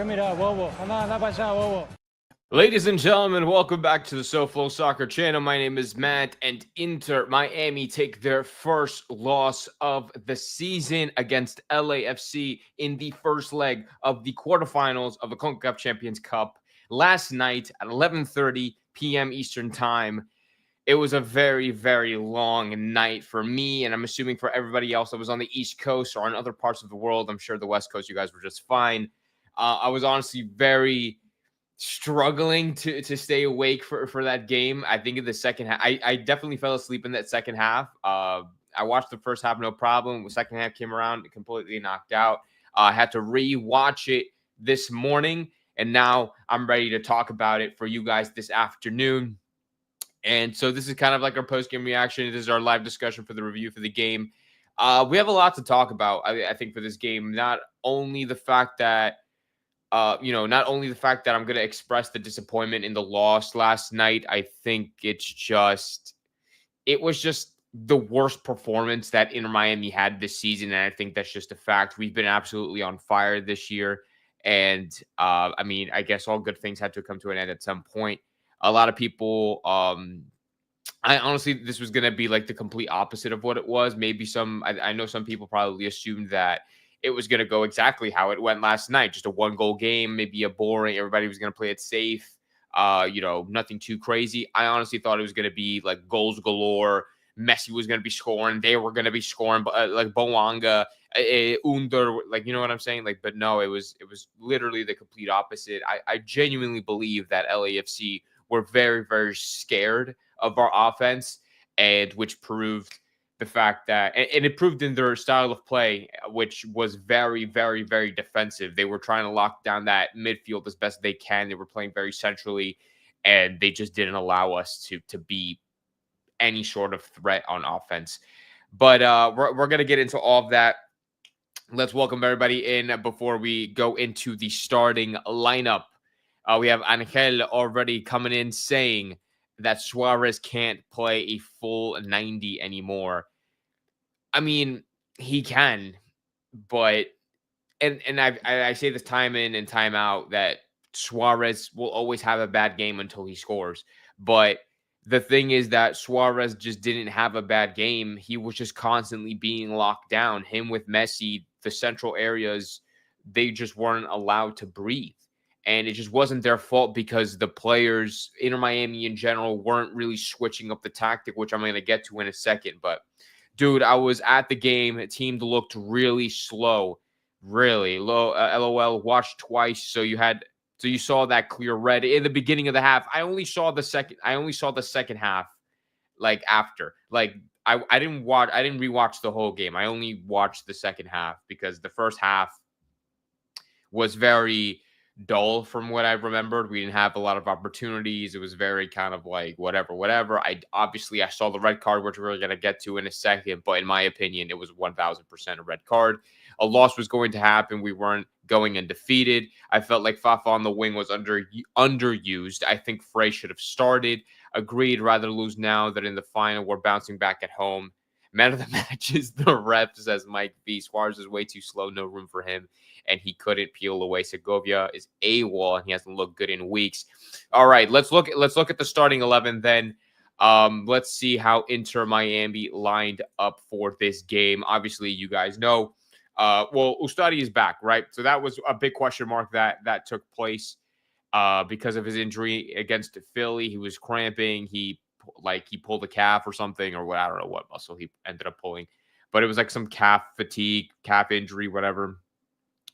mira, bobo. Anda para allá, bobo. Ladies and gentlemen, welcome back to the SoFlo Soccer channel. My name is Matt, and Inter Miami take their first loss of the season against LAFC in the first leg of the quarterfinals of the CONCACAF Champions Cup last night at 11:30 p.m. Eastern Time. It was a very, very long night for me, and I'm assuming for everybody else that was on the East Coast or on other parts of the world. I'm sure the West Coast, you guys were just fine. I was honestly very struggling to stay awake for that game. I think in the second half, I definitely fell asleep in that second half. I watched the first half, no problem. The second half came around, completely knocked out. I had to re-watch it this morning, and now I'm ready to talk about it for you guys this afternoon. And so this is kind of like our post-game reaction. This is our live discussion for the review for the game. We have a lot to talk about, I think, for this game. Not only the fact that not only the fact that I'm going to express the disappointment in the loss last night. I think it was just the worst performance that Inter Miami had this season. And I think that's just a fact. We've been absolutely on fire this year. And I guess all good things had to come to an end at some point. A lot of people, I honestly, this was going to be like the complete opposite of what it was. Maybe I know some people probably assumed that it was going to go exactly how it went last night. Just a 1-goal game, maybe a boring. Everybody was going to play it safe. Nothing too crazy. I honestly thought it was going to be like goals galore. Messi was going to be scoring. They were going to be scoring, like Boanga, Under, like, you know what I'm saying? Like, but no, it was literally the complete opposite. I genuinely believe that LAFC were very, very scared of our offense, and which proved the fact that, and it proved in their style of play, which was very, very, very defensive. They were trying to lock down that midfield as best they can. They were playing very centrally, and they just didn't allow us to be any sort of threat on offense. But we're going to get into all of that. Let's welcome everybody in before we go into the starting lineup. We have Angel already coming in saying that Suarez can't play a full 90 anymore. I mean, he can, but I say this time in and time out that Suarez will always have a bad game until he scores. But the thing is that Suarez just didn't have a bad game. He was just constantly being locked down. Him with Messi, the central areas, they just weren't allowed to breathe. And it just wasn't their fault because the players, Inter Miami in general, weren't really switching up the tactic, which I'm going to get to in a second. But, dude, I was at the game. The team looked really slow, really low. LOL, watched twice. So you saw that clear red in the beginning of the half. I only saw the second half, like after. Like I didn't rewatch the whole game. I only watched the second half because the first half was very dull from what I remembered. We didn't have a lot of opportunities. It was very kind of like whatever. I saw the red card, which we're going to get to in a second, but in my opinion, it was 1000% a red card. A loss was going to happen. We weren't going undefeated. I felt like Fafa on the wing was underused. I think Frey should have started. Agreed, rather lose now than in the final. We're bouncing back at home. Man of the match is the ref, says Mike B. Suarez is way too slow, no room for him, and he couldn't peel away. Segovia is AWOL, and he hasn't looked good in weeks. All right, let's look at the starting 11 then. Let's see how Inter Miami lined up for this game. Obviously, you guys know. Ustadi is back, right? So that was a big question mark that took place because of his injury against Philly. He was cramping. He pulled a calf or something, or what, I don't know what muscle he ended up pulling, but it was like some calf fatigue, calf injury, whatever.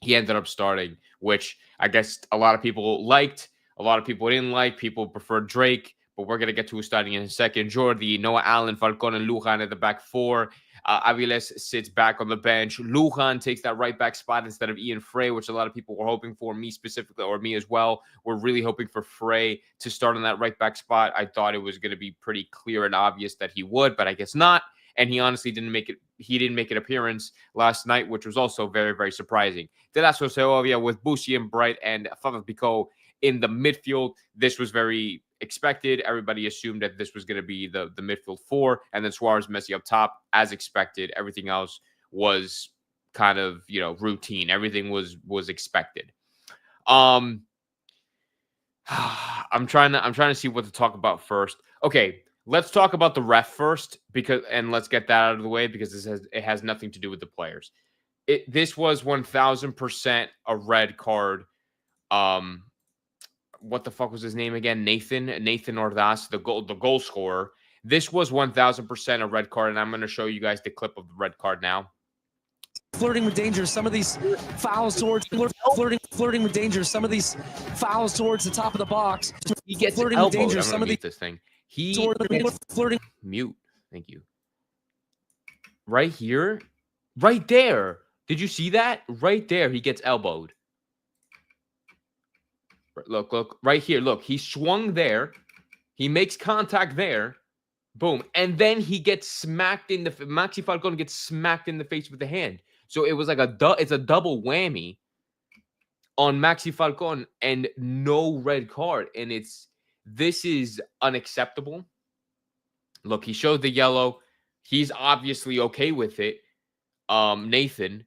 He ended up starting, which I guess a lot of people liked. A lot of people didn't like. People preferred Drake, but we're going to get to his starting in a second. Jordi, Noah Allen, Falcon, and Lujan at the back four. Aviles sits back on the bench. Lujan takes that right back spot instead of Ian Frey, which a lot of people were hoping for, me specifically, or me as well. We're really hoping for Frey to start on that right back spot. I thought it was going to be pretty clear and obvious that he would, but I guess not. And he honestly didn't make it. He didn't make an appearance last night, which was also very, very surprising. De La Segovia with Busi and Bright and Fafa Pico in the midfield. This was very expected. Everybody assumed that this was going to be the midfield four, and then Suarez, Messi up top, as expected. Everything else was kind of, routine. Everything was expected. Um, I'm trying to see what to talk about first. Okay, let's talk about the ref first and let's get that out of the way because it has nothing to do with the players. This was 1000% a red card. What the fuck was his name again? Nathan Ordaz, the goal scorer. This was 1000% a red card, and I'm going to show you guys the clip of the red card now. Flirting with danger. Some of these fouls towards flirting with danger. Some of these fouls towards the top of the box. He gets flirting elbowed. with danger. I'm gonna mute this thing. He flirting. Mute. Thank you. Right here, right there. Did you see that? Right there, he gets elbowed. Look, right here. Look, he swung there. He makes contact there. Boom. And then he gets smacked in the Maxi Falcone gets smacked in the face with the hand. So it was like it's a double whammy on Maxi Falcone and no red card. And this is unacceptable. Look, he showed the yellow. He's obviously okay with it. Nathan.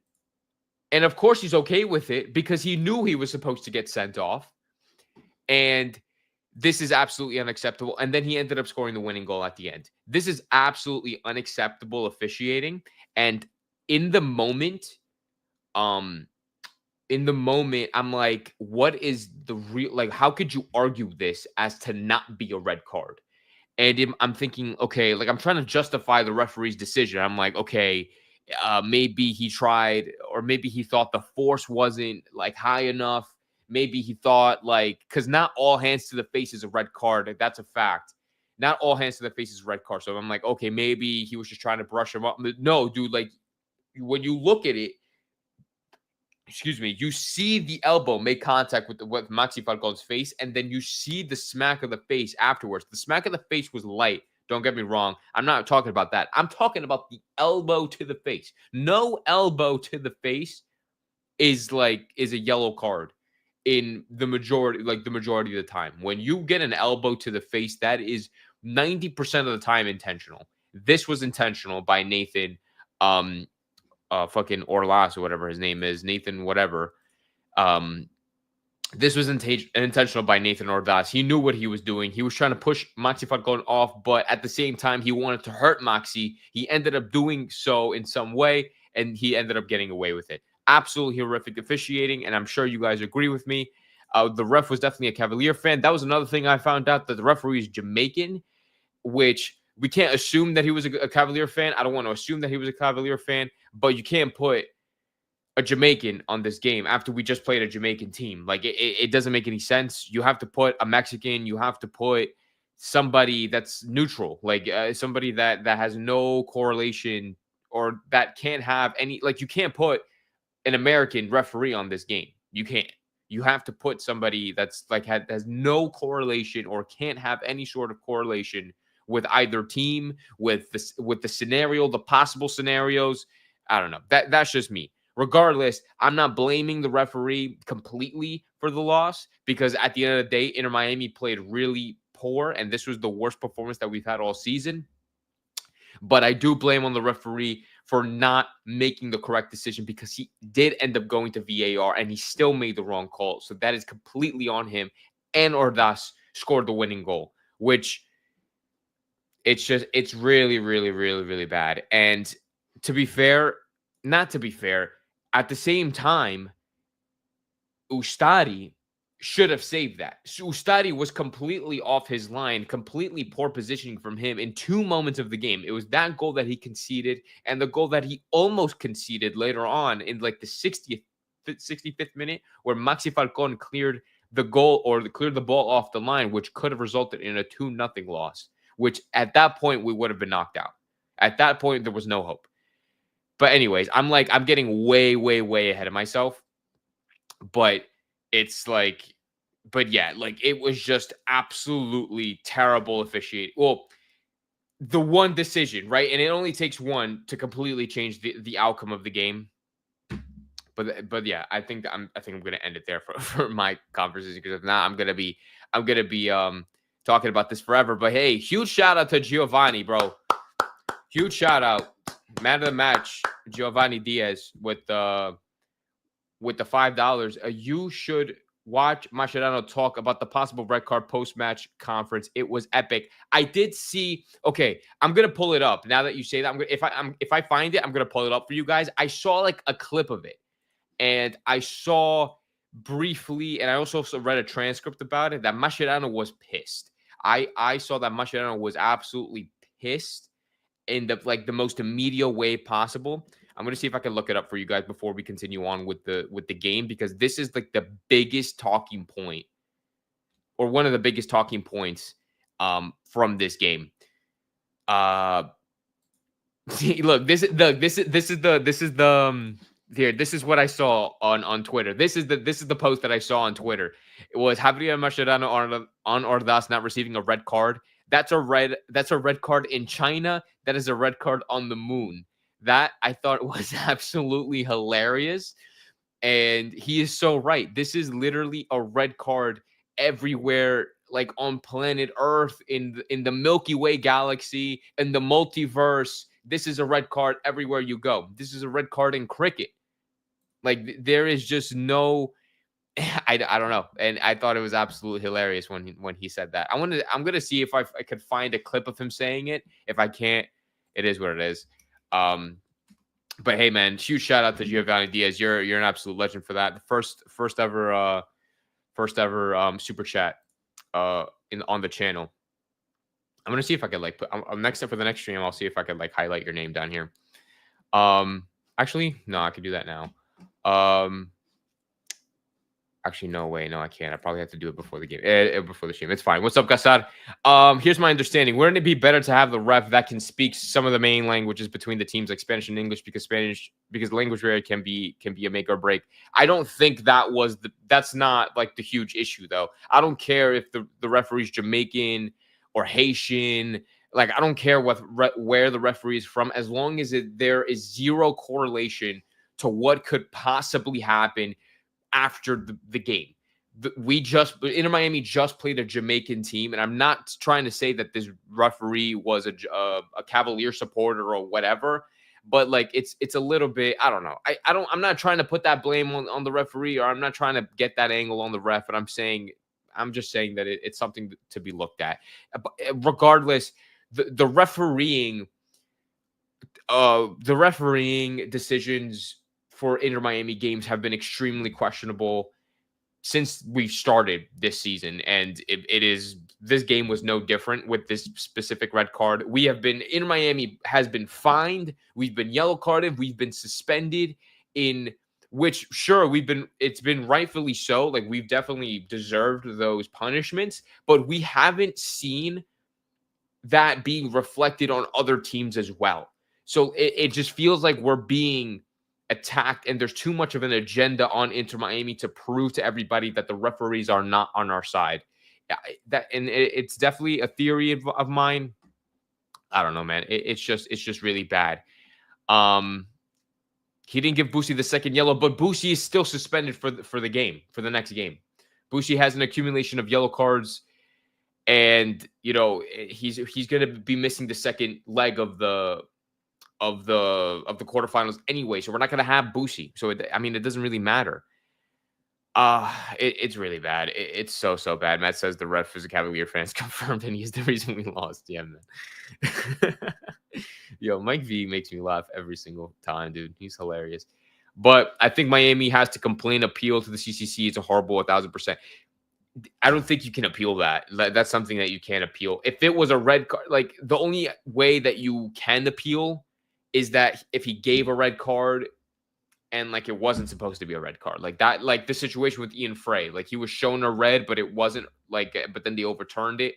And of course he's okay with it because he knew he was supposed to get sent off. And this is absolutely unacceptable. And then he ended up scoring the winning goal at the end. This is absolutely unacceptable officiating. And in the moment, I'm like, what is the real, like, how could you argue this as to not be a red card? And I'm thinking, okay, like, I'm trying to justify the referee's decision. I'm like, okay, maybe he tried, or maybe he thought the force wasn't like high enough. Maybe he thought, like, because not all hands to the face is a red card. That's a fact. Not all hands to the face is a red card. So I'm like, okay, maybe he was just trying to brush him up. No, dude, like, when you look at it, you see the elbow make contact with Maxi Falcone's face, and then you see the smack of the face afterwards. The smack of the face was light. Don't get me wrong. I'm not talking about that. I'm talking about the elbow to the face. No elbow to the face is a yellow card in the majority of the time. When you get an elbow to the face, that is 90% of the time intentional. This was intentional by Nathan fucking Orlas or whatever his name is, Nathan whatever. This was intentional by Nathan Ordaz. He knew what he was doing. He was trying to push Maxi Falcone off, but at the same time, he wanted to hurt Maxi. He ended up doing so in some way, and he ended up getting away with it. Absolutely horrific officiating, and I'm sure you guys agree with me. The ref was definitely a Cavalier fan. That was another thing I found out, that the referee is Jamaican, which we can't assume that he was a Cavalier fan. I don't want to assume that he was a Cavalier fan, but you can't put a Jamaican on this game after we just played a Jamaican team. Like, it doesn't make any sense. You have to put a Mexican. You have to put somebody that's neutral, like somebody that has no correlation, or that can't have any, like, you can't put an American referee on this game. You can't. You have to put somebody that's like has no correlation or can't have any sort of correlation with either team, with the scenario, the possible scenarios. I don't know. That's just me. Regardless, I'm not blaming the referee completely for the loss, because at the end of the day, Inter Miami played really poor, and this was the worst performance that we've had all season. But I do blame on the referee for not making the correct decision, because he did end up going to VAR and he still made the wrong call. So that is completely on him. And Ordaz scored the winning goal, which it's really, really, really, really bad. And to be fair, not to be fair, at the same time, Ustari should have saved that. So Ustari was completely off his line, completely poor positioning from him in 2 moments of the game. It was that goal that he conceded, and the goal that he almost conceded later on in like the 65th minute, where Maxi Falcone cleared the goal, or cleared the ball off the line, which could have resulted in a 2-0 loss, which at that point we would have been knocked out. At that point, there was no hope. But anyways, I'm getting way, way, way ahead of myself. But it's like, but yeah, like, it was just absolutely terrible officiating. Well, the one decision, right? And it only takes one to completely change the outcome of the game. But yeah, I think I'm going to end it there for my conversation, because if not, I'm going to be talking about this forever. But hey, huge shout out to Giovanni, bro. Huge shout out. Man of the match, Giovanni Diaz, with the $5. You should watch Mascherano talk about the possible red card post-match conference. It was epic. I did see. Okay, I'm gonna pull it up now that you say that. If I find it, I'm gonna pull it up for you guys. I saw like a clip of it, and I saw briefly, and I also read a transcript about it that Mascherano was pissed. I saw that Mascherano was absolutely pissed in the most immediate way possible. I'm gonna see if I can look it up for you guys before we continue on with the game, because this is like the biggest talking point, or one of the biggest talking points from this game. Look, this is what I saw on Twitter. This is the post that I saw on Twitter. It was Javier Mascherano on Ordaz not receiving a red card. That's a red card in China. That is a red card on the moon. That I thought was absolutely hilarious. And he is so right. This is literally a red card everywhere, like on planet Earth, in the Milky Way galaxy, in the multiverse. This is a red card everywhere you go. This is a red card in cricket. Like, there is just no, I don't know. And I thought it was absolutely hilarious when he said that. I'm gonna see if I could find a clip of him saying it. If I can't, it is what it is. But hey, man, huge shout out to Giovanni Diaz. You're an absolute legend for that. The first ever super chat on the channel. I'm gonna see if I could like put next up for the next stream. I'll see if I could like highlight your name down here. Actually, no, I could do that now. Actually, no way. No, I can't. I probably have to do it before the game. Before the stream. It's fine. What's up, Gassad? Here's my understanding. Wouldn't it be better to have the ref that can speak some of the main languages between the teams, like Spanish and English, because language barrier can be a make or break? I don't think that's not like the huge issue, though. I don't care if the referee's Jamaican or Haitian. Like, I don't care where the referee is from, as long as there is zero correlation to what could possibly happen after the game. Inter Miami just played a Jamaican team, and I'm not trying to say that this referee was a Cavalier supporter or whatever, but like it's a little bit, I don't know. I'm not trying to put that blame on the referee, or I'm not trying to get that angle on the ref, but I'm just saying that it's something to be looked at. Regardless, the refereeing decisions for Inter Miami games have been extremely questionable since we've started this season, and this game was no different with this specific red card. Inter Miami has been fined, we've been yellow carded, we've been suspended, in which, sure, it's been rightfully so. Like, we've definitely deserved those punishments, but we haven't seen that being reflected on other teams as well. So it just feels like we're being attacked, and there's too much of an agenda on Inter Miami to prove to everybody that the referees are not on our side. It's definitely a theory of mine. I don't know, man. It's just really bad. He didn't give Boussy the second yellow, but Boussy is still suspended for the next game. Boussy has an accumulation of yellow cards, and he's going to be missing the second leg of the quarterfinals anyway, so we're not going to have Boussy. So it doesn't really matter. It's really bad. It's so bad. Matt says the ref is a Cavalier fan. It's confirmed, and he's the reason we lost. Yeah, man. Yo, Mike V makes me laugh every single time, dude. He's hilarious. But I think Miami has to appeal to the CCC. It's a horrible 1,000%. I don't think you can appeal that. That's something that you can't appeal. If it was a red card, like, the only way that you can appeal is that if he gave a red card and like it wasn't supposed to be a red card, like that, like the situation with Ian Frey, like he was shown a red, but it wasn't like, but then they overturned it.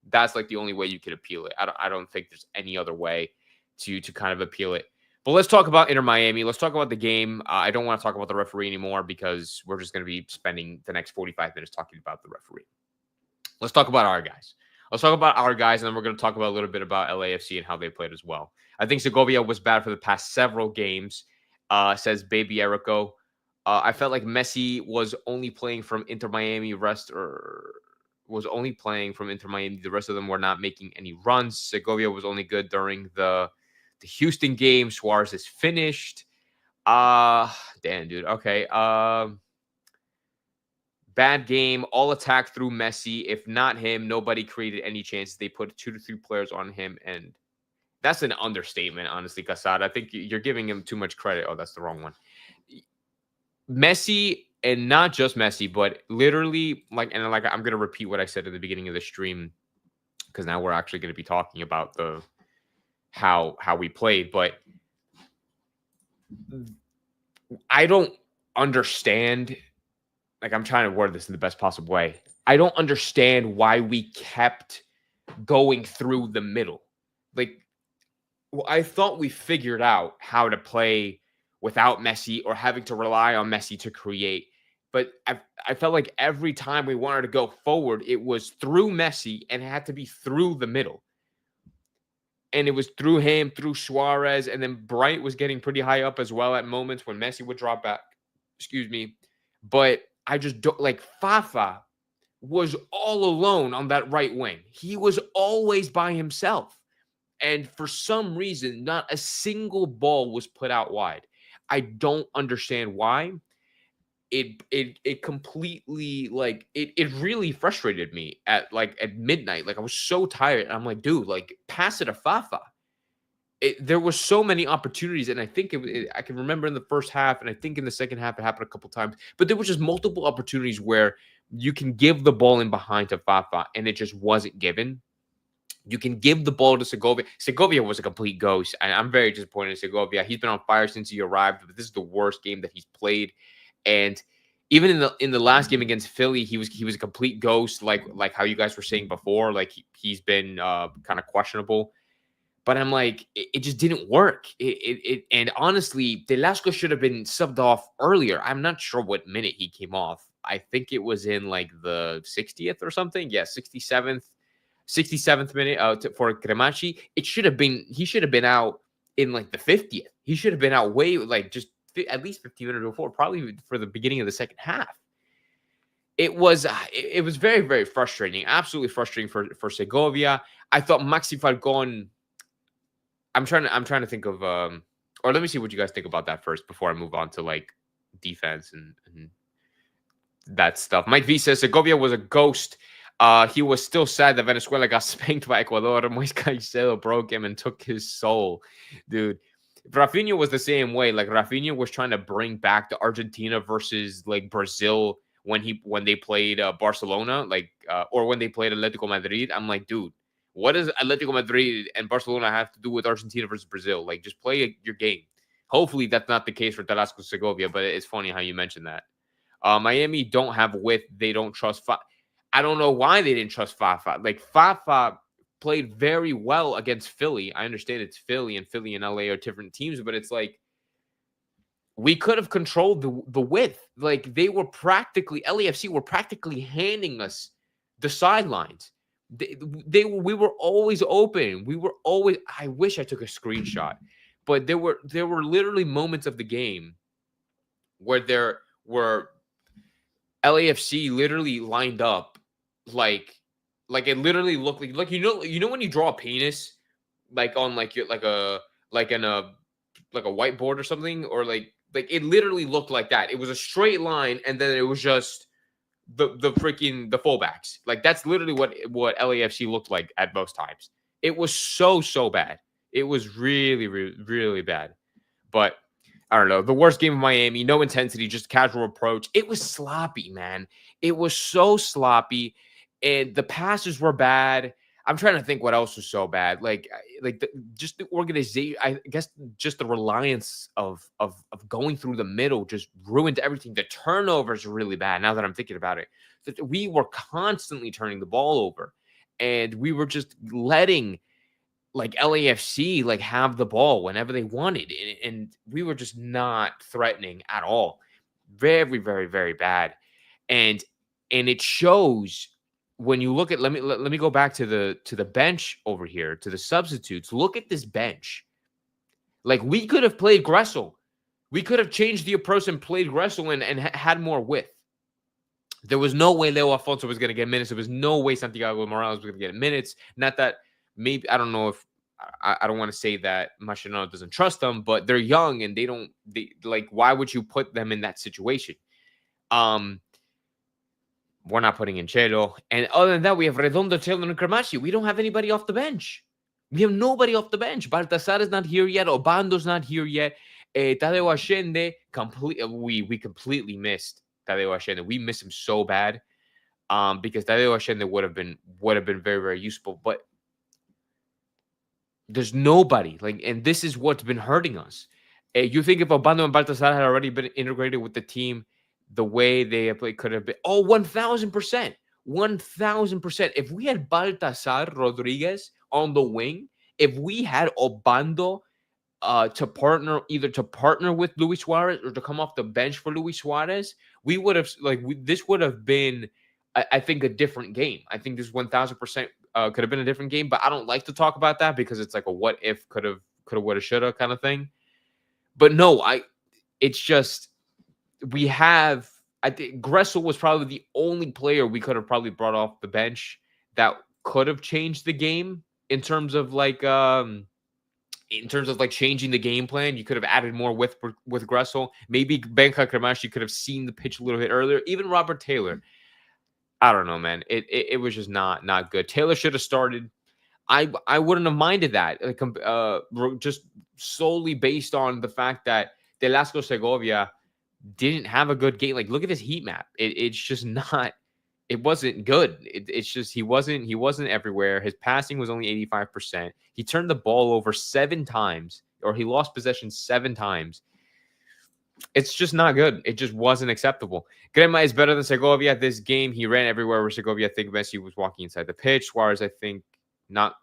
That's like the only way you could appeal it. I don't think there's any other way to kind of appeal it. But let's talk about Inter Miami. Let's talk about the game. I don't want to talk about the referee anymore, because we're just going to be spending the next 45 minutes talking about the referee. Let's talk about our guys. And then we're going to talk about a little bit about LAFC and how they played as well. I think Segovia was bad for the past several games, says Baby Erico. I felt like Messi was only playing from Inter Miami. The rest of them were not making any runs. Segovia was only good during the Houston game. Suarez is finished. Damn, dude. Okay. bad game, all attack through Messi. If not him, nobody created any chances. They put 2 to 3 players on him, and that's an understatement, honestly, Casada. I think you're giving him too much credit. Oh, that's the wrong one. Messi, and not just Messi, but literally, I'm going to repeat what I said at the beginning of the stream, because now we're actually going to be talking about how we played. But I don't understand. Like, I'm trying to word this in the best possible way. I don't understand why we kept going through the middle. Like, well, I thought we figured out how to play without Messi or having to rely on Messi to create. But I felt like every time we wanted to go forward, it was through Messi, and it had to be through the middle. And it was through him, through Suarez, and then Bright was getting pretty high up as well at moments when Messi would drop back. Excuse me. But I just don't like Fafa was all alone on that right wing. He was always by himself. And for some reason, not a single ball was put out wide. I don't understand why. It completely, like, it really frustrated me at midnight. Like, I was so tired. I'm like, dude, like, pass it to Fafa. There was so many opportunities, and I think I can remember in the first half, and I think in the second half it happened a couple times, but there was just multiple opportunities where you can give the ball in behind to Fafa, and it just wasn't given. You can give the ball to Segovia. Segovia was a complete ghost, and I'm very disappointed in Segovia. He's been on fire since he arrived, but this is the worst game that he's played. And even in the last game against Philly, he was a complete ghost, like how you guys were saying before. Like, he's been kind of questionable. But I'm like, it just didn't work. And honestly, Velasco should have been subbed off earlier. I'm not sure what minute he came off. I think it was in like the 60th or something. Yeah, 67th minute for Cremachi. He should have been out in like the 50th. He should have been out way, like, just at least 15 minutes before, probably for the beginning of the second half. It was very, very frustrating. Absolutely frustrating for Segovia. I thought Maxi Falcon. I'm trying to think of or let me see what you guys think about that first before I move on to like defense and that stuff. Mike V says Segovia was a ghost. He was still sad that Venezuela got spanked by Ecuador. Moise Caicedo broke him and took his soul, dude. Rafinha was the same way. Like, Rafinha was trying to bring back the Argentina versus like Brazil when they played Barcelona, or when they played Atletico Madrid. I'm like, dude, what does Atletico Madrid and Barcelona have to do with Argentina versus Brazil? Like, just play your game. Hopefully that's not the case for Velasco Segovia, but it's funny how you mentioned that. Miami don't have width. They don't trust Fafa. I don't know why they didn't trust Fafa. Like, Fafa played very well against Philly. I understand it's Philly, and Philly and LA are different teams, but it's like we could have controlled the width. Like, LAFC were practically handing us the sidelines. We were always open. I wish I took a screenshot, but there were literally moments of the game where there were LAFC literally lined up like it literally looked like you know when you draw a penis like on like a whiteboard or something, or like it literally looked like that. It was a straight line, and then it was just the fullbacks. Like, that's literally what LAFC looked like at most times. It was so bad. It was really, really, really bad. But I don't know. The worst game of Miami, no intensity, just casual approach. It was sloppy, man. It was so sloppy, and the passes were bad. I'm trying to think what else was so bad. Just the organization. I guess just the reliance of going through the middle just ruined everything. The turnovers are really bad. Now that I'm thinking about it, that we were constantly turning the ball over, and we were just letting like LAFC like have the ball whenever they wanted, and we were just not threatening at all. Very, very, very bad, and it shows. When you look at let me go back to the bench over here, to the substitutes. Look at this bench. Like, we could have played Gressel. We could have changed the approach and played Gressel and had more width. There was no way Leo Alfonso was going to get minutes. There was no way Santiago Morales was going to get minutes. Not that maybe, I don't know if I don't want to say that Mascherano doesn't trust them, but they're young and they why would you put them in that situation? We're not putting in Chelo. And other than that, we have Redondo, Taylor, and Cramachi. We don't have anybody off the bench. We have nobody off the bench. Baltasar is not here yet. Obando's not here yet. Tadeo Ashende, we completely missed Tadeo Ashende. We missed him so bad. Because Tadeo Ashende would have been very, very useful. But there's nobody. And this is what's been hurting us. You think if Obando and Baltasar had already been integrated with the team the way they played, could have been. Oh, 1,000%. 1,000%. If we had Baltasar Rodriguez on the wing, if we had Obando to partner with Luis Suarez or to come off the bench for Luis Suarez, we would have this would have been, I think, a different game. I think this 1,000% could have been a different game, but I don't like to talk about that because it's like a what if, could have, would have, should have kind of thing. But no, it's just we have. I think Gressel was probably the only player we could have probably brought off the bench that could have changed the game in terms of changing the game plan. You could have added more with Gressel. Maybe Benka Cramachi could have seen the pitch a little bit earlier. Even Robert Taylor. I don't know, man. It was just not good. Taylor should have started. I wouldn't have minded that. Just solely based on the fact that Velasco Segovia didn't have a good game. Look at his heat map. It's just not. It wasn't good. It's just he wasn't everywhere. His passing was only 85%. He turned the ball over 7 times, or he lost possession 7 times. It's just not good. It just wasn't acceptable. Grema is better than Segovia this game. He ran everywhere where Segovia, I think Messi was walking inside the pitch. Suarez, I think not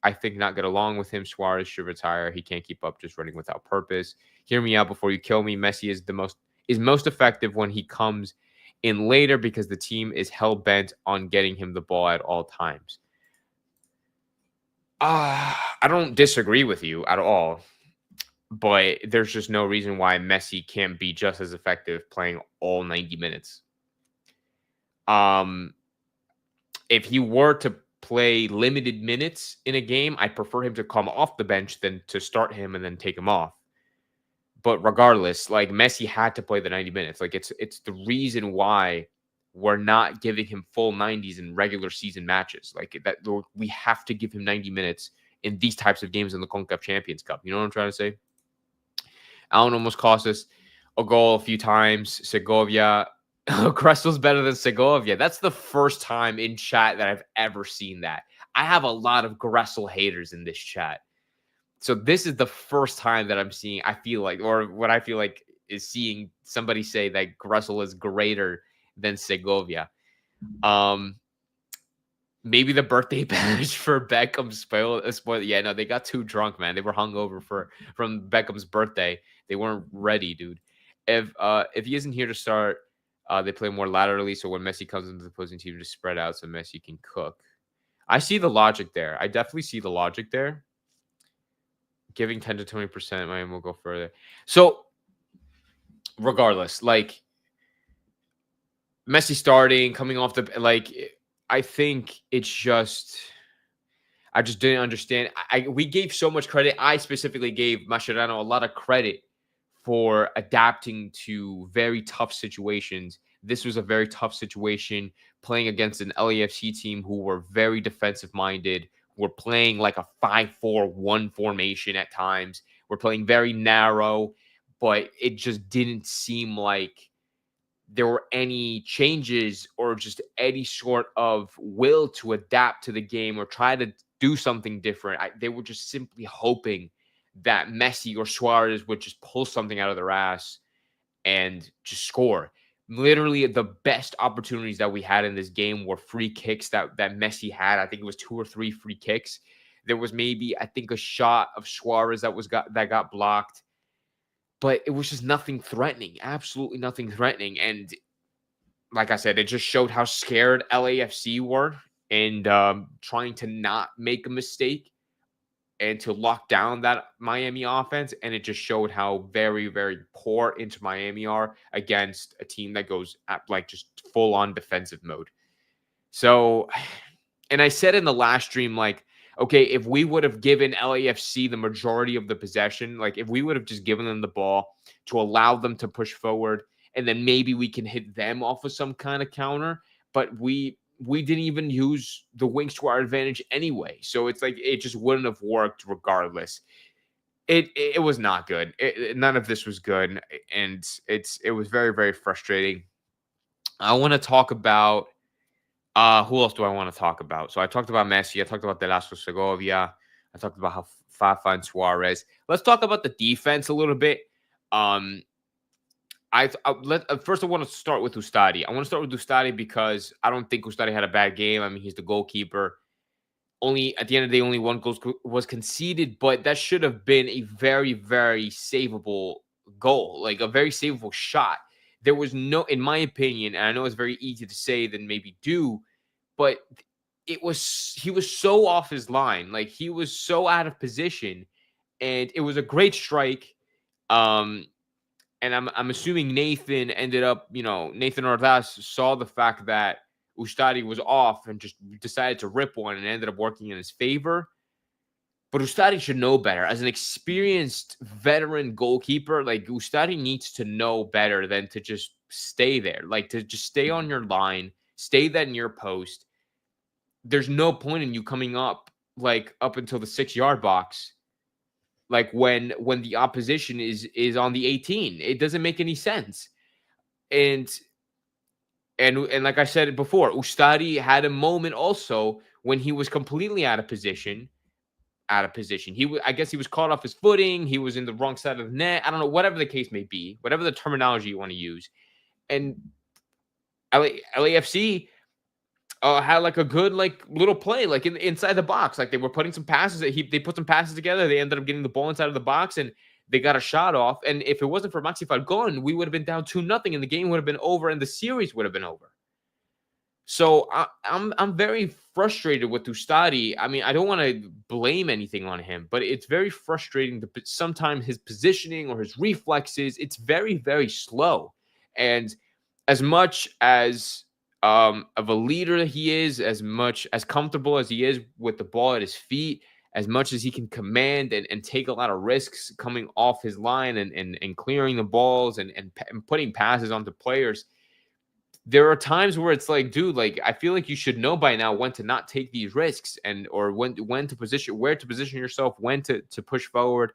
get along with him. Suarez should retire. He can't keep up just running without purpose. Hear me out before you kill me. Messi is most effective when he comes in later because the team is hell-bent on getting him the ball at all times. I don't disagree with you at all, but there's just no reason why Messi can't be just as effective playing all 90 minutes. If he were to play limited minutes in a game, I prefer him to come off the bench than to start him and then take him off. But regardless, Messi had to play the 90 minutes. It's the reason why we're not giving him full 90s in regular season matches. We have to give him 90 minutes in these types of games in the CONCACAF Champions Cup. You know what I'm trying to say? Allen almost cost us a goal a few times. Segovia, Crestel's better than Segovia. That's the first time in chat that I've ever seen that. I have a lot of Gressel haters in this chat. So this is the first time that I'm seeing, I feel like is seeing somebody say that Gressel is greater than Segovia. Maybe the birthday bash for Beckham spoiled. Yeah, no, they got too drunk, man. They were hungover from Beckham's birthday. They weren't ready, dude. If he isn't here to start, they play more laterally. So when Messi comes into the opposing team, to spread out so Messi can cook. I see the logic there. I definitely see the logic there. Giving 10 to 20%, Miami will go further. So, regardless, Messi starting, coming off the I think it's just I just didn't understand. We gave so much credit. I specifically gave Mascherano a lot of credit for adapting to very tough situations. This was a very tough situation, playing against an LAFC team who were very defensive-minded. We're playing like a 5-4-1 formation at times. We're playing very narrow, but it just didn't seem like there were any changes or just any sort of will to adapt to the game or try to do something different. They were just simply hoping that Messi or Suarez would just pull something out of their ass and just score. Literally, the best opportunities that we had in this game were free kicks that Messi had. I think it was 2 or 3 free kicks. There was maybe, I think, a shot of Suarez that got blocked. But it was just nothing threatening. Absolutely nothing threatening. And like I said, it just showed how scared LAFC were and trying to not make a mistake and to lock down that Miami offense. And it just showed how very, very poor Inter Miami are against a team that goes at just full on defensive mode. So, and I said in the last stream, okay, if we would have given LAFC the majority of the possession, if we would have just given them the ball to allow them to push forward, and then maybe we can hit them off of some kind of counter, but we didn't even use the wings to our advantage anyway. So it's like it just wouldn't have worked regardless. It was not good. None of this was good, and it was very, very frustrating. I want to talk about who else do I want to talk about? So I talked about Messi. I talked about De La Segovia. I talked about how Fafa and Suarez. Let's talk about the defense a little bit. First I want to start with Ustadi. I want to start with Ustadi because I don't think Ustadi had a bad game. I mean, he's the goalkeeper. Only at the end of the day, only one goal was conceded, but that should have been a very, very savable goal, like a very savable shot. There was no, in my opinion, and I know it's very easy to say than maybe do, but he was so off his line, like he was so out of position, and it was a great strike. And I'm assuming Nathan ended up, Nathan Ordaz saw the fact that Ustadi was off and just decided to rip one and ended up working in his favor. But Ustadi should know better. As an experienced veteran goalkeeper, like Ustadi needs to know better than to just stay there. Like to just stay on your line, stay that near post. There's no point in you coming up like up until the 6-yard box. Like when the opposition is on the 18. It doesn't make any sense. And like I said before, Ustadi had a moment also when he was completely out of position. I guess he was caught off his footing. He was in the wrong side of the net. I don't know, whatever the case may be, whatever the terminology you want to use. And LAFC had like a good like little play, like inside the box. Like they were putting some passes. They put some passes together. They ended up getting the ball inside of the box and they got a shot off. And if it wasn't for Maxi Falcon, we would have been down 2-0 and the game would have been over and the series would have been over. So I'm very frustrated with Ustadi. I mean, I don't want to blame anything on him, but it's very frustrating. Sometimes his positioning or his reflexes, it's very, very slow. And as much as of a leader that he is, as much as comfortable as he is with the ball at his feet, as much as he can command and take a lot of risks coming off his line and clearing the balls and putting passes onto players, there are times where it's like, dude, like I feel like you should know by now when to not take these risks or when to position, where to position yourself, when to push forward.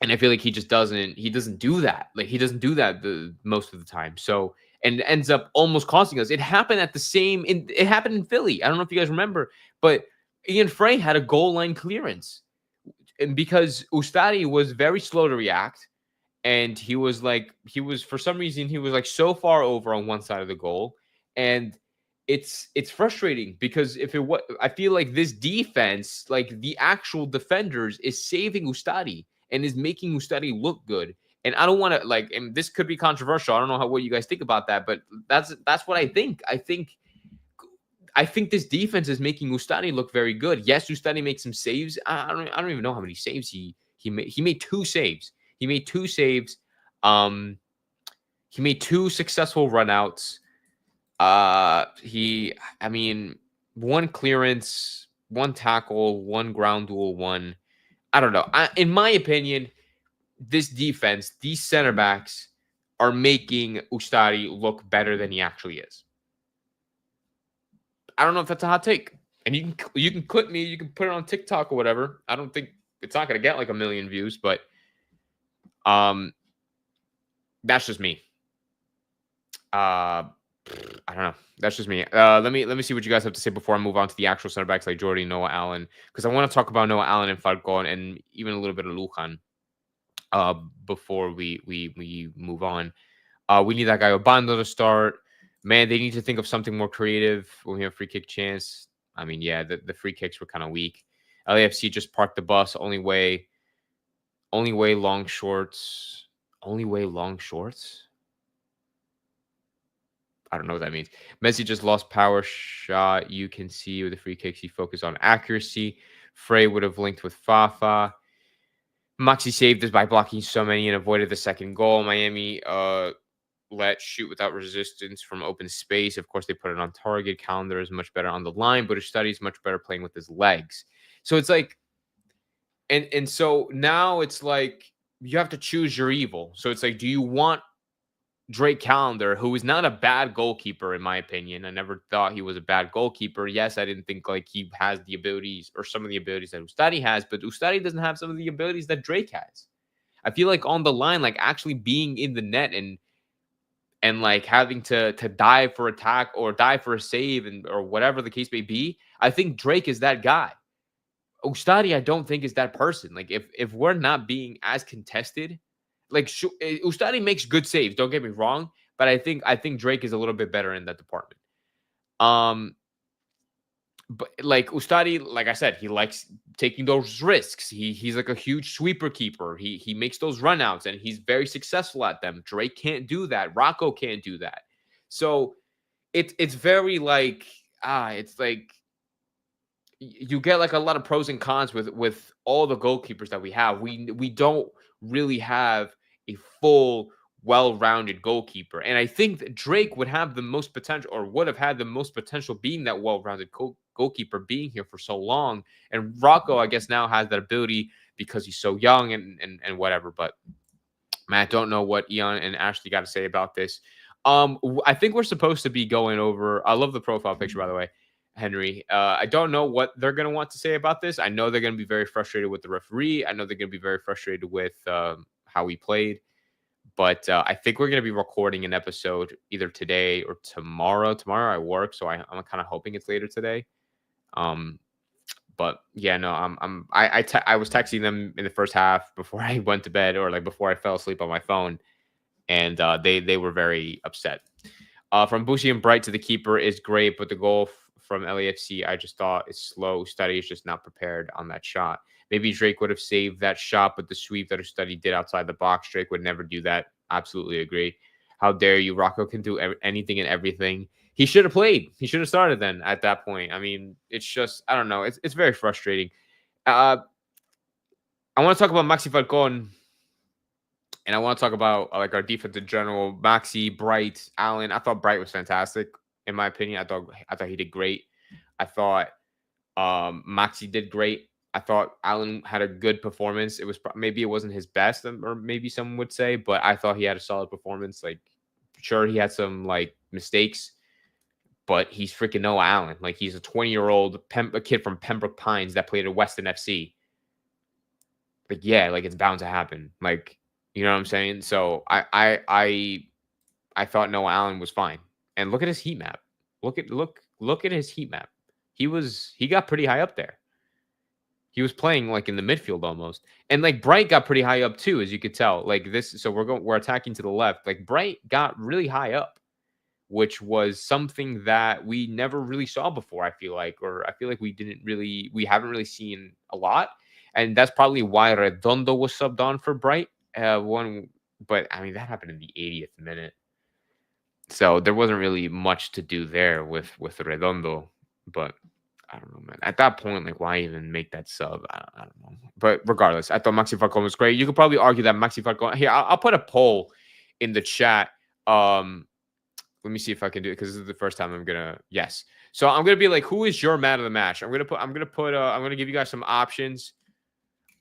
And I feel like he doesn't do that. Like he doesn't do that most of the time. So, and it ends up almost costing us. It happened it happened in Philly. I don't know if you guys remember, but Ian Frey had a goal line clearance. And because Ustadi was very slow to react, and he was for some reason he was like so far over on one side of the goal, and it's frustrating because I feel like this defense, like the actual defenders, is saving Ustadi and is making Ustadi look good. And I don't want to and this could be controversial. I don't know what you guys think about that, but that's what I think. I think this defense is making Ustadi look very good. Yes, Ustadi makes some saves. I don't even know how many saves he made. He made 2 saves. He made 2 saves. He made 2 successful runouts. One clearance, 1 tackle, 1 ground duel, 1. I don't know. In my opinion, this defense, these center backs are making Ustadi look better than he actually is. I don't know if that's a hot take. And you can clip me, you can put it on TikTok or whatever. I don't think it's not going to get like 1 million views, but that's just me. I don't know. That's just me. Let me see what you guys have to say before I move on to the actual center backs like Jordi, Noah Allen, because I want to talk about Noah Allen and Falcon and even a little bit of Lujan before we move on. We need that guy Obando to start. Man, they need to think of something more creative when we have a free kick chance. I mean, yeah, the free kicks were kind of weak. LAFC just parked the bus. Only way long shorts. Only way long shorts? I don't know what that means. Messi just lost power shot. You can see with the free kicks, he focused on accuracy. Frey would have linked with Fafa. Maxi saved this by blocking so many and avoided the second goal. Miami let shoot without resistance from open space. Of course, they put it on target. Calendar is much better on the line, but Ustadi is much better playing with his legs. So it's like, and so now it's like you have to choose your evil. So it's like, do you want Drake Callender, who is not a bad goalkeeper, in my opinion. I never thought he was a bad goalkeeper. Yes, I didn't think like he has the abilities or some of the abilities that Ustadi has, but Ustadi doesn't have some of the abilities that Drake has. I feel like on the line, like actually being in the net and like having to dive for attack or dive for a save and or whatever the case may be, I think Drake is that guy. Ustadi, I don't think is that person. Like if we're not being as contested, like Ustadi makes good saves. Don't get me wrong, but I think Drake is a little bit better in that department. But like Ustadi, like I said, he likes taking those risks. He's like a huge sweeper keeper. He makes those runouts and he's very successful at them. Drake can't do that. Rocco can't do that. So it's very like it's like you get like a lot of pros and cons with all the goalkeepers that we have. We don't really have a full well-rounded goalkeeper, and I think that Drake would have the most potential, or would have had the most potential, being that well-rounded goalkeeper, being here for so long. And Rocco, I guess, now has that ability because he's so young and whatever. But man, I don't know what Ian and Ashley got to say about this. I think we're supposed to be going over. I love the profile picture, by the way, Henry. I don't know what they're going to want to say about this. I know they're going to be very frustrated with the referee. I know they're going to be very frustrated with how we played. But I think we're going to be recording an episode either today or tomorrow. Tomorrow I work, so I'm kind of hoping it's later today. But yeah, no, I was texting them in the first half before I went to bed, or like before I fell asleep on my phone, and they were very upset. From Bushi and Bright to the keeper is great, but the goal from LAFC I just thought is slow. Study is just not prepared on that shot. Maybe Drake would have saved that shot, but the sweep that Study did outside the box, Drake would never do that. Absolutely agree. How dare you? Rocco can do anything and everything. He should have played. He should have started then at that point. I mean, it's just, I don't know. It's very frustrating. I want to talk about Maxi Falcon, and I want to talk about like our defense in general. Maxi, Bright, Allen. I thought Bright was fantastic, in my opinion. I thought he did great. I thought Maxi did great. I thought Allen had a good performance. It was maybe it wasn't his best, or maybe someone would say, but I thought he had a solid performance. Like, sure, he had some like mistakes, but he's freaking Noah Allen. Like, he's a 20-year-old a kid from Pembroke Pines that played at Weston FC. Like, yeah, like it's bound to happen. Like, you know what I'm saying? So I thought Noah Allen was fine. And look at his heat map. Look at his heat map. He got pretty high up there. He was playing like in the midfield almost. And like Bright got pretty high up too, as you could tell. Like this, so we're attacking to the left. Like Bright got really high up, which was something that we never really saw before, I feel like. Or I feel like we haven't really seen a lot. And that's probably why Redondo was subbed on for Bright. But I mean, that happened in the 80th minute. So there wasn't really much to do there with Redondo. But I don't know, man. At that point, like, why even make that sub? I don't know. But regardless, I thought Maxi Falcon was great. You could probably argue that Maxi Falcon. Here, I'll put a poll in the chat. Let me see if I can do it, because this is the first time I'm gonna. Yes. So I'm gonna be like, who is your man of the match? I'm gonna give you guys some options.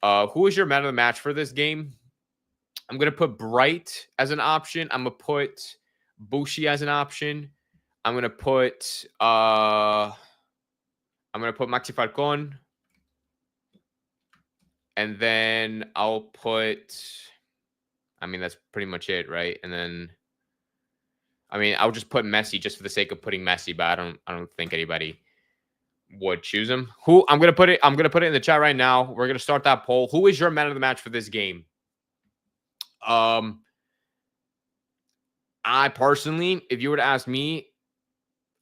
Who is your man of the match for this game? I'm gonna put Bright as an option. I'm gonna put Bushi as an option. I'm gonna put Maxi Falcon. And then I'll put, I mean, that's pretty much it, right? And then, I mean, I'll just put Messi just for the sake of putting Messi, but I don't think anybody would choose him. I'm gonna put it in the chat right now. We're gonna start that poll. Who is your man of the match for this game? I personally, if you were to ask me,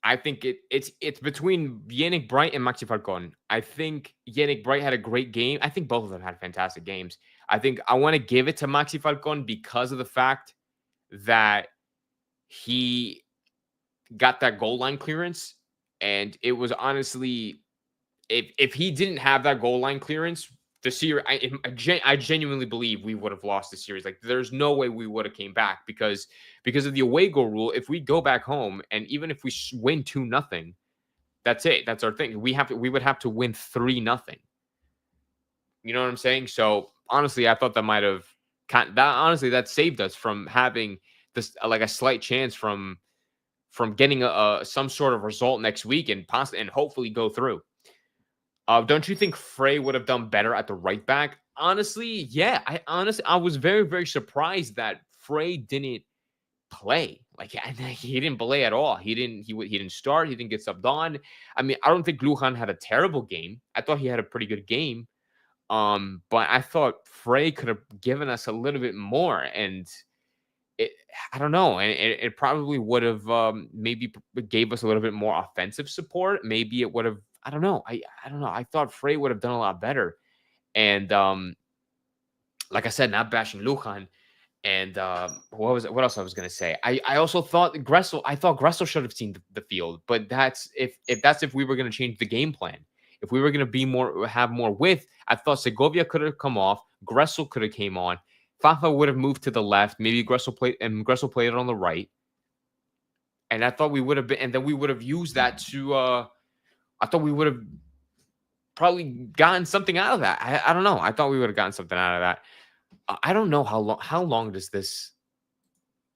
I think it's between Yannick Bright and Maxi Falcon. I think Yannick Bright had a great game. I think both of them had fantastic games. I think I want to give it to Maxi Falcon because of the fact that he got that goal line clearance. And it was honestly, if he didn't have that goal line clearance, the series, I genuinely believe we would have lost the series. Like, there's no way we would have came back because of the away goal rule. If we go back home, and even if we win 2-0, that's it. That's our thing. We would have to win 3-0. You know what I'm saying? So honestly, I thought that might have that saved us from having this like a slight chance from getting some sort of result next week and hopefully go through. Don't you think Frey would have done better at the right back? Honestly, yeah. I was very, very surprised that Frey didn't play. Like he didn't play at all. He didn't start. He didn't get subbed on. I mean, I don't think Lujan had a terrible game. I thought he had a pretty good game. But I thought Frey could have given us a little bit more, and I don't know, and it probably would have maybe gave us a little bit more offensive support. Maybe it would have. I don't know. I don't know. I thought Frey would have done a lot better, and like I said, not bashing Lujan. And what else I was gonna say? I also thought Gressel. I thought Gressel should have seen the field, but that's if we were gonna change the game plan. If we were gonna have more width, I thought Segovia could have come off. Gressel could have came on. Fafa would have moved to the left. Maybe Gressel played it on the right. And I thought we would have been, and then we would have used that to. I thought we would have probably gotten something out of that. I don't know. I thought we would have gotten something out of that. I don't know how long does this.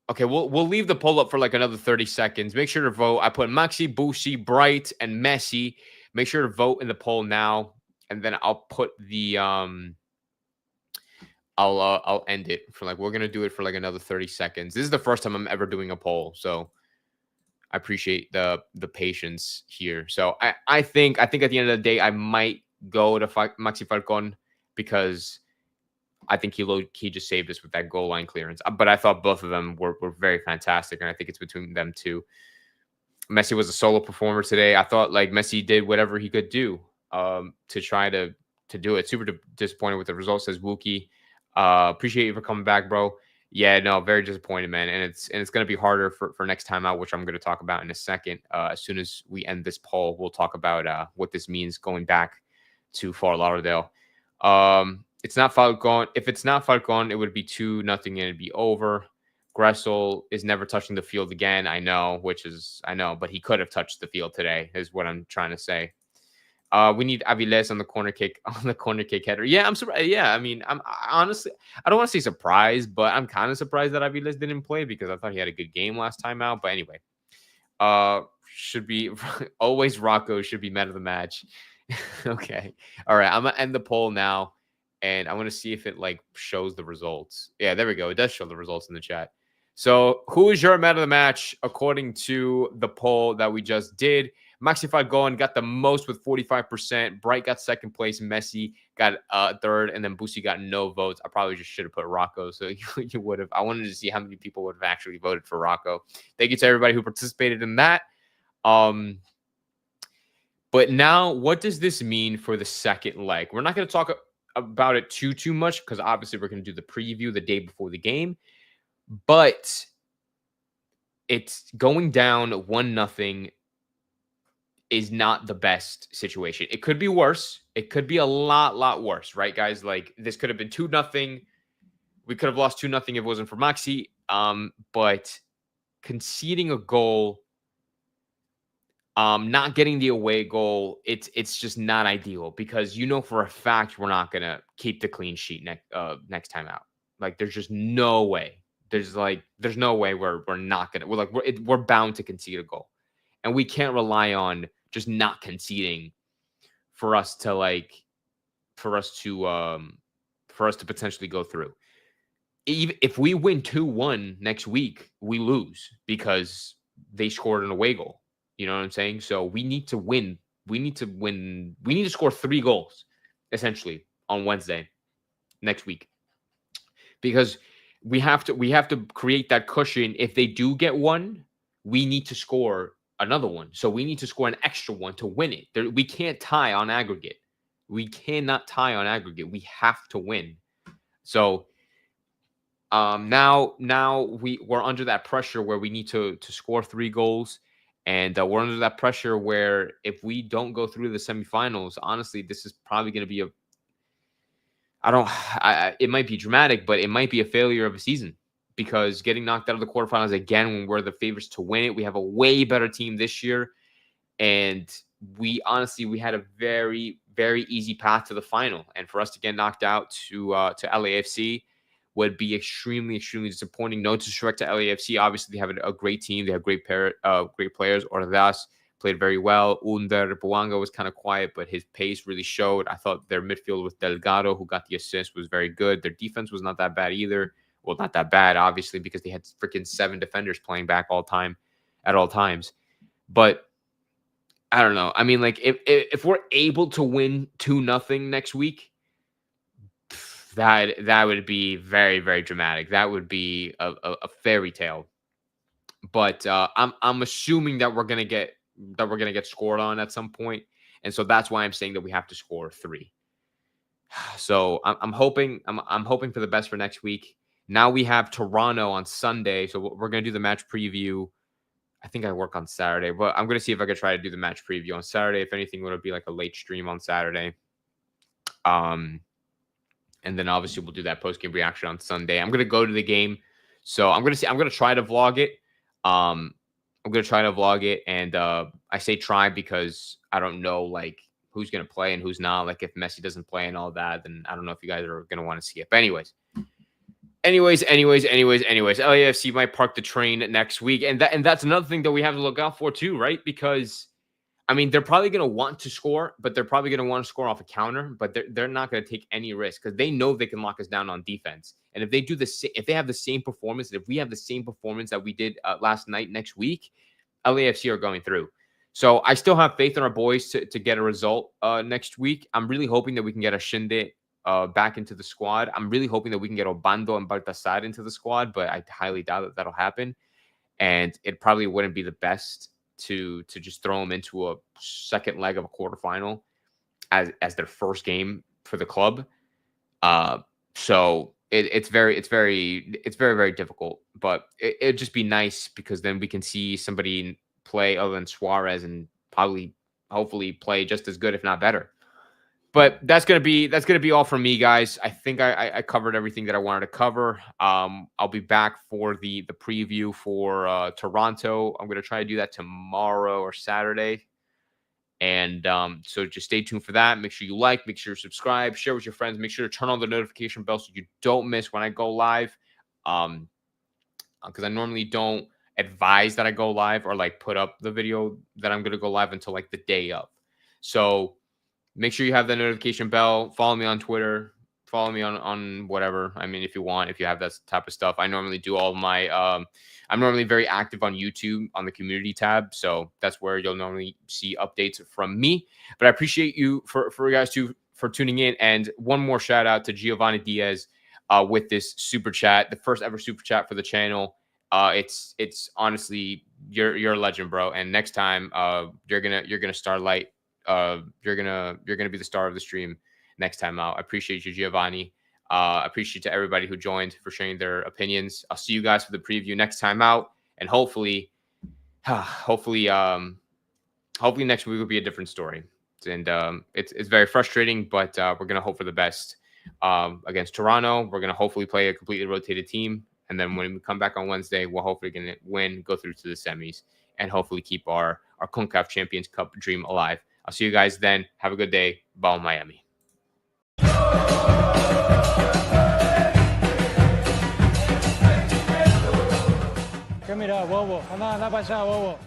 Okay, we'll leave the poll up for like another 30 seconds. Make sure to vote. I put Maxi, Bushi, Bright, and Messi. Make sure to vote in the poll now, and then I'll put the I'll end it for we're gonna do it for like another 30 seconds. This is the first time I'm ever doing a poll, so I appreciate the patience here. So I think at the end of the day I might go to Maxi Falcon because I think he just saved us with that goal line clearance. But I thought both of them were very fantastic, and I think it's between them two. Messi was a solo performer today. I thought Messi did whatever he could do to try to do it. Super disappointed with the results, says Wookie. Appreciate you for coming back, bro. Yeah, no, very disappointed, man. And it's going to be harder for next time out, which I'm going to talk about in a second. As soon as we end this poll, we'll talk about what this means going back to Fort Lauderdale. It's not Falcon. If it's not Falcon, it would be 2-0 and it'd be over. Gressel is never touching the field again. I know, but he could have touched the field today, is what I'm trying to say. We need Aviles on the corner kick header. Yeah, I'm surprised. Yeah, I mean, honestly, I don't want to say surprised, but I'm kind of surprised that Aviles didn't play because I thought he had a good game last time out. But anyway, should be always Rocco should be man of the match. Okay, all right. I'm gonna end the poll now, and I want to see if it shows the results. Yeah, there we go. It does show the results in the chat. So, who is your man of the match according to the poll that we just did? Maxi Falcon got the most with 45%. Bright got second place. Messi got third, and then Busi got no votes. I probably just should have put Rocco, so you would have. I wanted to see how many people would have actually voted for Rocco. Thank you to everybody who participated in that. But now, what does this mean for the second leg? We're not going to talk about it too much because obviously we're going to do the preview the day before the game. But it's going down 1-0 is not the best situation. It could be worse. It could be a lot worse, right, guys? This could have been 2-0. We could have lost 2-0 if it wasn't for Maxi. But conceding a goal, not getting the away goal, it's just not ideal because for a fact we're not gonna keep the clean sheet next time out. There's just no way. There's no way we're not gonna. We're bound to concede a goal, and we can't rely on just not conceding for us to potentially go through. Even if we win 2-1 next week, we lose because they scored an away goal. You know what I'm saying? So we need to win. We need to win. We need to score 3 goals essentially on Wednesday next week because we have to create that cushion. If they do get one, we need to score another one. So we need to score an extra one to win it. We can't tie on aggregate. We cannot tie on aggregate. We have to win. So now we're under that pressure where we need to score 3 goals. And we're under that pressure where if we don't go through the semifinals, honestly, this is probably going to be it might be dramatic, but it might be a failure of a season because getting knocked out of the quarterfinals again when we're the favorites to win it. We have a way better team this year. And we had a very, very easy path to the final. And for us to get knocked out to LAFC would be extremely, extremely disappointing. No disrespect to LAFC. Obviously, they have a great team. They have great players. Ordaz played very well. Under Buanga was kind of quiet, but his pace really showed. I thought their midfield with Delgado, who got the assist, was very good. Their defense was not that bad either. Well, not that bad, obviously, because they had freaking 7 defenders playing back at all times. But I don't know. I mean, like if we're able to win 2-0 next week, that would be very, very dramatic. That would be a fairy tale. But I'm assuming that we're gonna get scored on at some point, and so that's why I'm saying that we have to score 3. So I'm hoping for the best for next week. Now we have Toronto on Sunday, so we're gonna do the match preview. I think I work on Saturday, but I'm gonna see if I can try to do the match preview on Saturday. If anything, it'll be like a late stream on Saturday. And then obviously we'll do that post-game reaction on Sunday. I'm gonna go to the game, so I'm gonna try to vlog it. I'm gonna try to vlog it, and I say try because I don't know like who's gonna play and who's not. Like if Messi doesn't play and all that, then I don't know if you guys are gonna want to see it. But anyways, LAFC might park the train next week, and that's another thing that we have to look out for too, right? Because I mean, they're probably going to want to score, but they're probably going to want to score off a counter, but they're not going to take any risk because they know they can lock us down on defense. And if they do if they have the same performance, and if we have the same performance that we did last night next week, LAFC are going through. So I still have faith in our boys to get a result next week. I'm really hoping that we can get a Shinde back into the squad. I'm really hoping that we can get Obando and Baltasar into the squad, but I highly doubt that that'll happen. And it probably wouldn't be the best to just throw them into a second leg of a quarterfinal as their first game for the club. So it's very, very difficult, but it'd just be nice because then we can see somebody play other than Suarez and hopefully play just as good, if not better. But that's gonna be all from me, guys. I think I covered everything that I wanted to cover. I'll be back for the preview for Toronto. I'm gonna try to do that tomorrow or Saturday, and so just stay tuned for that. Make sure you like, make sure you subscribe, share with your friends. Make sure to turn on the notification bell so you don't miss when I go live. Because I normally don't advise that I go live or like put up the video that I'm gonna go live until like the day of. So make sure you have the notification bell. Follow me on Twitter. Follow me on whatever. I mean, if you want, if you have that type of stuff. I normally do all my I'm normally very active on YouTube on the community tab. So that's where you'll normally see updates from me. But I appreciate you for you guys for tuning in. And one more shout out to Giovanni Diaz with this super chat, the first ever super chat for the channel. It's honestly you're a legend, bro. And next time you're gonna starlight. You're gonna be the star of the stream next time out. I appreciate you, Giovanni. I appreciate to everybody who joined for sharing their opinions. I'll see you guys for the preview next time out, and hopefully next week will be a different story. And it's very frustrating, but we're gonna hope for the best against Toronto. We're gonna hopefully play a completely rotated team, and then when we come back on Wednesday, we're hopefully gonna win, go through to the semis, and hopefully keep our CONCACAF Champions Cup dream alive. I'll see you guys then. Have a good day. Ball Miami. ¿Qué mira, bobo? Anda para allá, bobo.